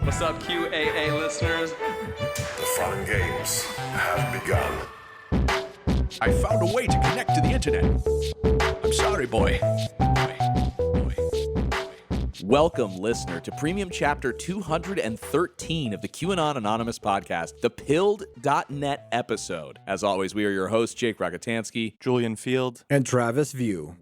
What's up, QAA listeners? The fun games have begun. I found a way to connect to the internet. I'm sorry, boy. Welcome, listener, to Premium Chapter 213 of the QAnon Anonymous podcast, the Pilled.net episode. As always, we are your hosts, Jake Rakotansky, Julian Field, and Travis View.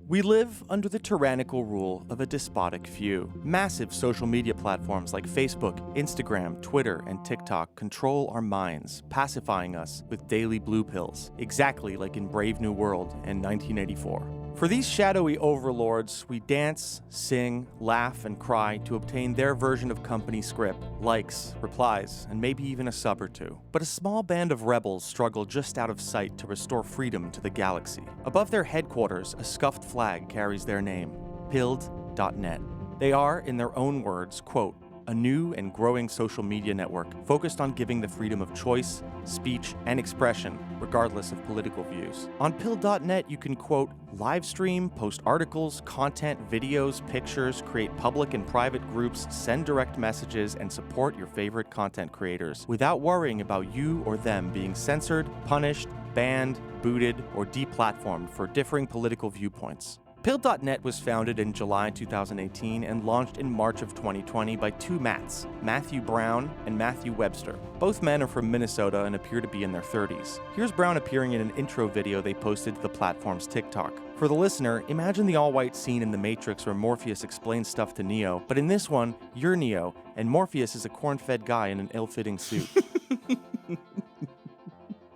We live under the tyrannical rule of a despotic few. Massive social media platforms like Facebook, Instagram, Twitter, and TikTok control our minds, pacifying us with daily blue pills, exactly like in Brave New World in 1984. For these shadowy overlords, we dance, sing, laugh, and cry to obtain their version of company script, likes, replies, and maybe even a sub or two. But a small band of rebels struggle just out of sight to restore freedom to the galaxy. Above their headquarters, a scuffed flag carries their name, Pilled.net. They are, in their own words, quote, a new and growing social media network focused on giving the freedom of choice, speech, and expression, regardless of political views. On Pill.net, you can, quote, live stream, post articles, content, videos, pictures, create public and private groups, send direct messages, and support your favorite content creators without worrying about you or them being censored, punished, banned, booted, or deplatformed for differing political viewpoints. Pill.net was founded in July 2018 and launched in March of 2020 by two Matts, Matthew Brown and Matthew Webster. Both men are from Minnesota and appear to be in their 30s. Here's Brown appearing in an intro video they posted to the platform's TikTok. For the listener, imagine the all-white scene in The Matrix where Morpheus explains stuff to Neo, but in this one, you're Neo, and Morpheus is a corn-fed guy in an ill-fitting suit.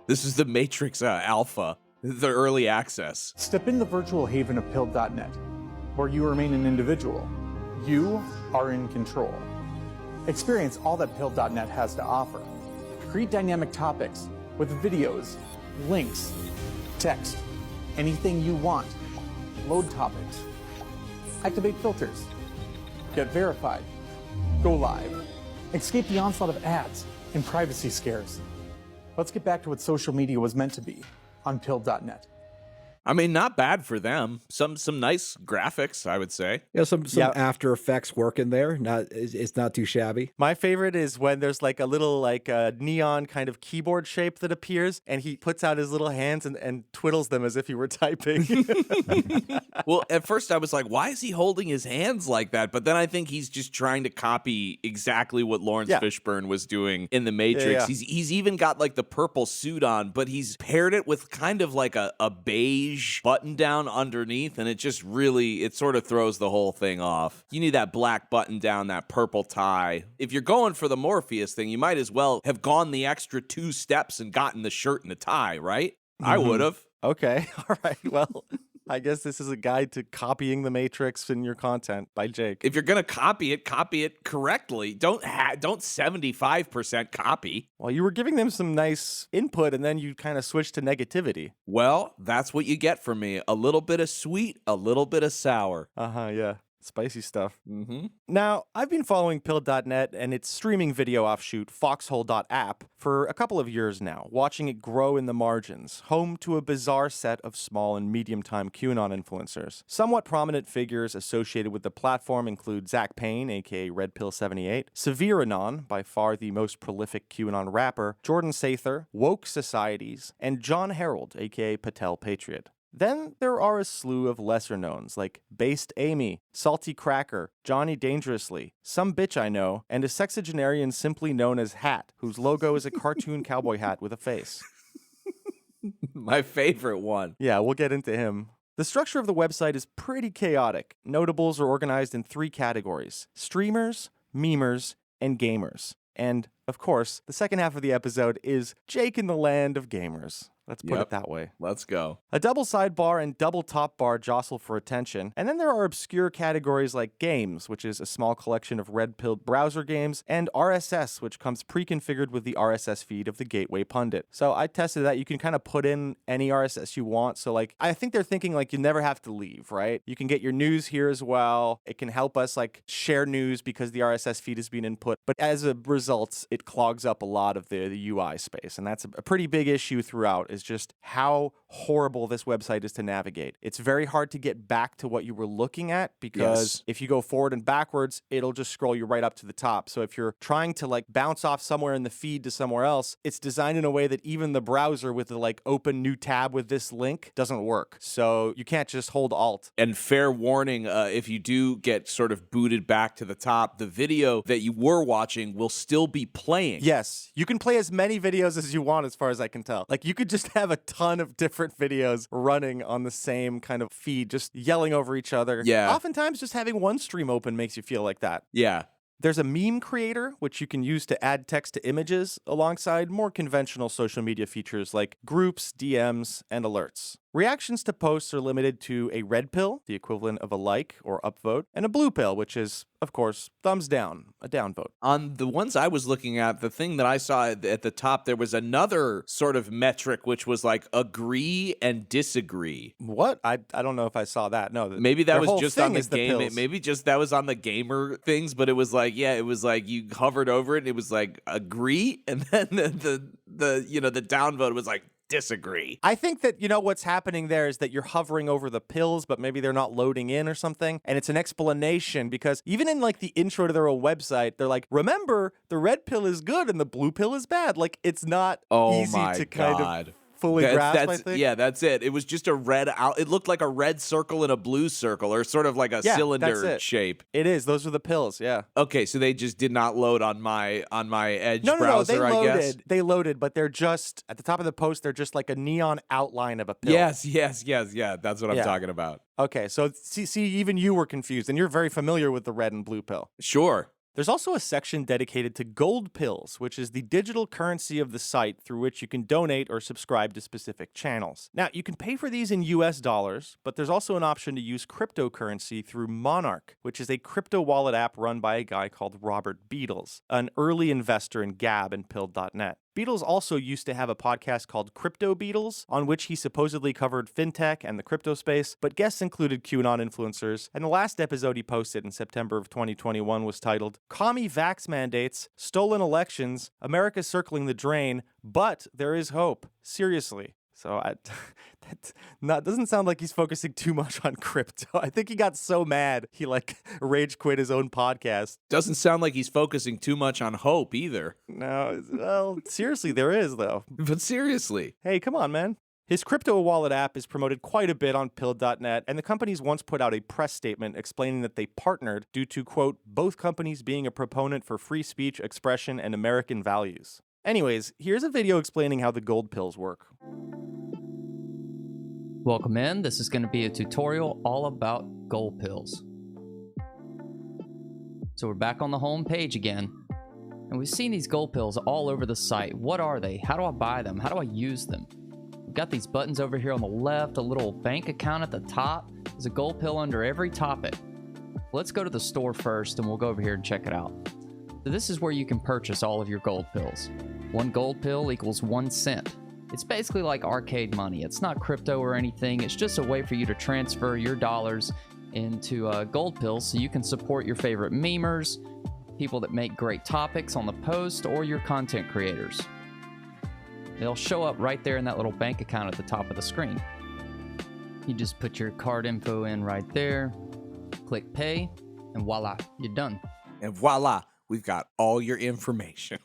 This is the Matrix Alpha. The early access. Step in the virtual haven of Pill.net, where you remain an individual. You are in control. Experience all that Pill.net has to offer. Create dynamic topics with videos, links, text, anything you want. Load topics. Activate filters. Get verified. Go live. Escape the onslaught of ads and privacy scares. Let's get back to what social media was meant to be. On Pill.net. I mean, not bad for them. Some nice graphics, I would say. Yeah, some After Effects work in there. It's not too shabby. My favorite is when there's like a little neon kind of keyboard shape that appears, and he puts out his little hands and twiddles them as if he were typing. Well, at first I was like, why is he holding his hands like that? But then I think he's just trying to copy exactly what Lawrence Fishburne was doing in The Matrix. Yeah. He's even got like the purple suit on, but he's paired it with kind of like a beige button down underneath, and it just really, it sort of throws the whole thing off. You need that black button down, that purple tie. If you're going for the Morpheus thing, you might as well have gone the extra 2 steps and gotten the shirt and the tie, right? Mm-hmm. I would have. Okay, all right, well, I guess this is a guide to copying the Matrix in your content by Jake. If you're going to copy it correctly. Don't 75% copy. Well, you were giving them some nice input, and then you kind of switched to negativity. Well, that's what you get from me. A little bit of sweet, a little bit of sour. Yeah. Spicy stuff. Mm-hmm. Now, I've been following Pill.net and its streaming video offshoot, Foxhole.app, for a couple of years now, watching it grow in the margins, home to a bizarre set of small and medium-time QAnon influencers. Somewhat prominent figures associated with the platform include Zach Payne, aka Red Pill 78, Severe Anon, by far the most prolific QAnon rapper, Jordan Sather, Woke Societies, and John Harold, aka Patel Patriot. Then there are a slew of lesser knowns like Based Amy, Salty Cracker, Johnny Dangerously, Some Bitch I Know, and a sexagenarian simply known as Hat, whose logo is a cartoon cowboy hat with a face. My favorite one. Yeah, we'll get into him. The structure of the website is pretty chaotic. Notables are organized in 3 categories: streamers, memers, and gamers. And, of course, the second half of the episode is Jake in the land of gamers. Let's put it that way. Let's go. A double sidebar and double top bar jostle for attention. And then there are obscure categories like games, which is a small collection of red-pilled browser games, and RSS, which comes pre-configured with the RSS feed of the Gateway Pundit. So I tested that. You can kind of put in any RSS you want. So like, I think they're thinking like you never have to leave, right? You can get your news here as well. It can help us like share news because the RSS feed has been input. But as a result, it clogs up a lot of the UI space. And that's a pretty big issue throughout, is just how horrible this website is to navigate. It's very hard to get back to what you were looking at, because if you go forward and backwards, it'll just scroll you right up to the top. So if you're trying to like bounce off somewhere in the feed to somewhere else, it's designed in a way that even the browser with the like open new tab with this link doesn't work. So you can't just hold Alt. And fair warning, if you do get sort of booted back to the top, the video that you were watching will still be playing. Yes, you can play as many videos as you want, as far as I can tell. Like, you could just have a ton of different videos running on the same kind of feed, just yelling over each other. Yeah. Oftentimes, just having one stream open makes you feel like that. Yeah. There's a meme creator, which you can use to add text to images alongside more conventional social media features like groups, DMs, and alerts. Reactions to posts are limited to a red pill, the equivalent of a like or upvote, and a blue pill, which is, of course, thumbs down, a downvote. On the ones I was looking at, the thing that I saw at the top, there was another sort of metric, which was like agree and disagree. What? I don't know if I saw that. No. Maybe that their was whole just on thing the is the game. pills. Maybe just that was on the gamer things, but it was like, yeah, it was like you hovered over it and it was like agree, and then the you know, the downvote was like disagree. I think that, you know, what's happening there is that you're hovering over the pills, but maybe they're not loading in or something. And it's an explanation, because even in like the intro to their own website, they're like, remember, the red pill is good and the blue pill is bad. Like, it's not easy to kind of fully grasp, I think. Yeah, that's it. It was just a red out. It looked like a red circle and a blue circle, or sort of like a cylinder shape. It is. Those are the pills. Yeah. Okay, so they just did not load on my Edge No, browser. they I loaded. guess. They loaded, but they're just at the top of the post. They're just like a neon outline of a pill. Yes. Yeah, that's what I'm talking about. Okay, so see, even you were confused, and you're very familiar with the red and blue pill. Sure. There's also a section dedicated to gold pills, which is the digital currency of the site through which you can donate or subscribe to specific channels. Now, you can pay for these in US dollars, but there's also an option to use cryptocurrency through Monarch, which is a crypto wallet app run by a guy called Robert Beadles, an early investor in Gab and Pill.net. Beadles also used to have a podcast called Crypto Beadles, on which he supposedly covered fintech and the crypto space, but guests included QAnon influencers, and the last episode he posted in September of 2021 was titled, Commie Vax Mandates, Stolen Elections, America Circling the Drain, but There is Hope. Seriously. So that doesn't sound like he's focusing too much on crypto. I think he got so mad he like rage quit his own podcast. Doesn't sound like he's focusing too much on hope either. No, well, seriously, there is though. But seriously. Hey, come on, man. His crypto wallet app is promoted quite a bit on Pill.net, and the companies once put out a press statement explaining that they partnered due to, quote, both companies being a proponent for free speech, expression, and American values. Anyways, here's a video explaining how the gold pills work. Welcome in. This is going to be a tutorial all about gold pills. So we're back on the home page again, and we've seen these gold pills all over the site. What are they? How do I buy them? How do I use them? We've got these buttons over here on the left, a little bank account at the top. There's a gold pill under every topic. Let's go to the store first, and we'll go over here and check it out. So this is where you can purchase all of your gold pills. 1 gold pill equals 1 cent. It's basically like arcade money. It's not crypto or anything. It's just a way for you to transfer your dollars into gold pills so you can support your favorite memers, people that make great topics on the post, or your content creators. They'll show up right there in that little bank account at the top of the screen. You just put your card info in right there, click pay, and voila, you're done. And voila, we've got all your information.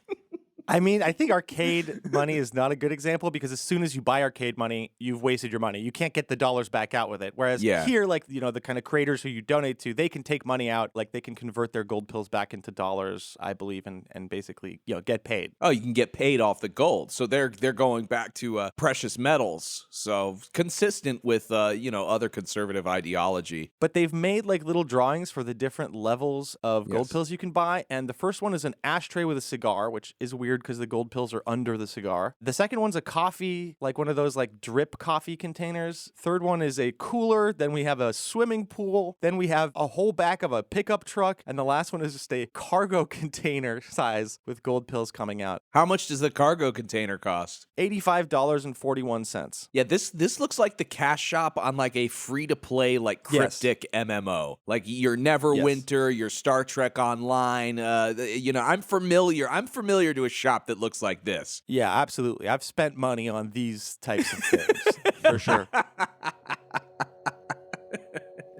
I mean, I think arcade money is not a good example, because as soon as you buy arcade money, you've wasted your money. You can't get the dollars back out with it. Whereas here, like, you know, the kind of creators who you donate to, they can take money out, like they can convert their gold pills back into dollars, I believe, and basically, you know, get paid. Oh, you can get paid off the gold. So they're going back to precious metals. So consistent with, you know, other conservative ideology. But they've made like little drawings for the different levels of gold pills you can buy. And the first one is an ashtray with a cigar, which is weird weird because the gold pills are under the cigar. The second one's a coffee, like one of those like drip coffee containers. Third one is a cooler. Then we have a swimming pool. Then we have a whole back of a pickup truck. And the last one is just a cargo container size with gold pills coming out. How much does the cargo container cost? $85.41. Yeah, this looks like the cash shop on like a free-to-play like cryptic MMO. Like your Neverwinter, your Star Trek Online. I'm familiar to a shop that looks like this. Yeah, absolutely. I've spent money on these types of things for sure.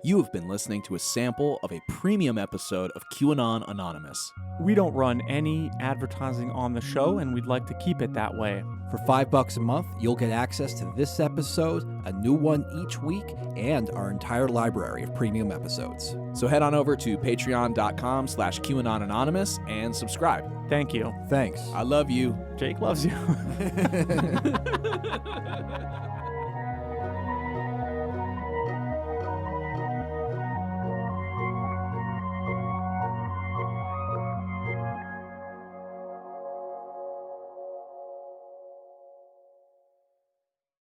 You have been listening to a sample of a premium episode of QAnon Anonymous. We don't run any advertising on the show, and we'd like to keep it that way. For $5 a month, you'll get access to this episode, a new one each week, and our entire library of premium episodes. So head on over to patreon.com/QAnon Anonymous and subscribe. Thank you. Thanks. I love you. Jake loves you.